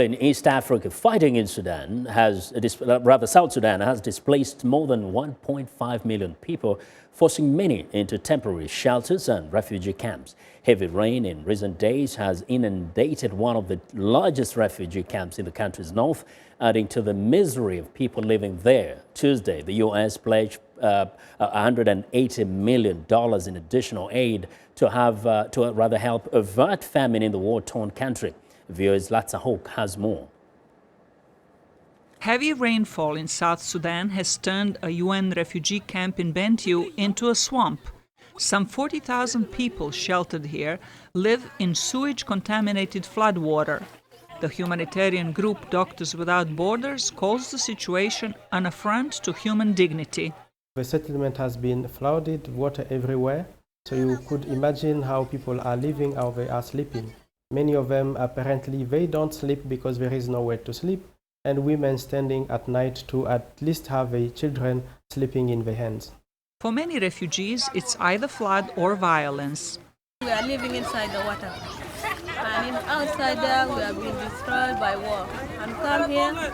In East Africa, fighting in Sudan South Sudan has displaced more than 1.5 million people, forcing many into temporary shelters and refugee camps. Heavy rain in recent days has inundated one of the largest refugee camps in the country's north, adding to the misery of people living there. Tuesday, the U.S. pledged $180 million in additional aid to help avert famine in the war-torn country. VOA's Latsa Hawk has more. Heavy rainfall in South Sudan has turned a UN refugee camp in Bentiu into a swamp. Some 40,000 people sheltered here live in sewage-contaminated floodwater. The humanitarian group Doctors Without Borders calls the situation an affront to human dignity. The settlement has been flooded, water everywhere, so you could imagine how people are living, how they are sleeping. Many of them, apparently, they don't sleep because there is nowhere to sleep, and women standing at night to at least have their children sleeping in their hands. For many refugees, it's either flood or violence. We are living inside the water, and outside there we have been destroyed by war. And come here,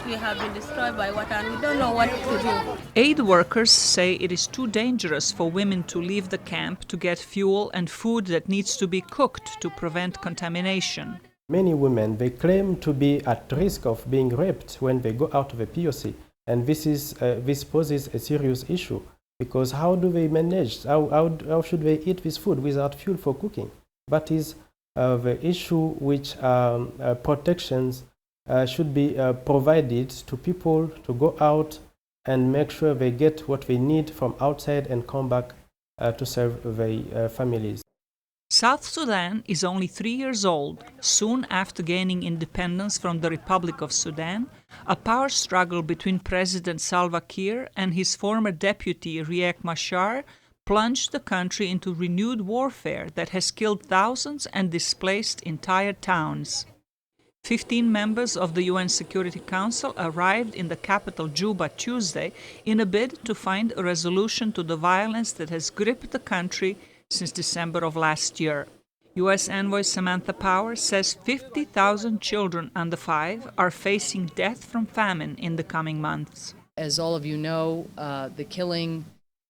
we have been destroyed by water, and we don't know what to do. Aid workers say it is too dangerous for women to leave the camp to get fuel and food that needs to be cooked to prevent contamination. Many women, they claim to be at risk of being raped when they go out of the POC, and this poses a serious issue, because how do they manage? How should they eat this food without fuel for cooking? That is the issue which protections should be provided to people to go out and make sure they get what they need from outside and come back to serve their families. South Sudan is only 3 years old. Soon after gaining independence from the Republic of Sudan, a power struggle between President Salva Kiir and his former deputy Riek Machar plunged the country into renewed warfare that has killed thousands and displaced entire towns. 15 members of the UN Security Council arrived in the capital Juba Tuesday in a bid to find a resolution to the violence that has gripped the country since December of last year. U.S. envoy Samantha Power says 50,000 children under 5 are facing death from famine in the coming months. As all of you know, the killing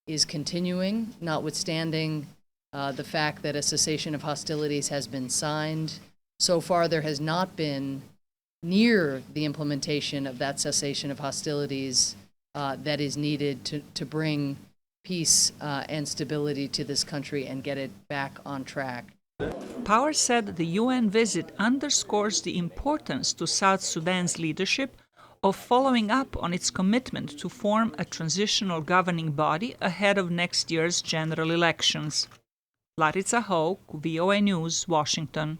is continuing, notwithstanding the fact that a cessation of hostilities has been signed. So far, there has not been near the implementation of that cessation of hostilities that is needed to bring peace and stability to this country and get it back on track. Power said the UN visit underscores the importance to South Sudan's leadership of following up on its commitment to form a transitional governing body ahead of next year's general elections. Latsa Hawk, VOA News, Washington.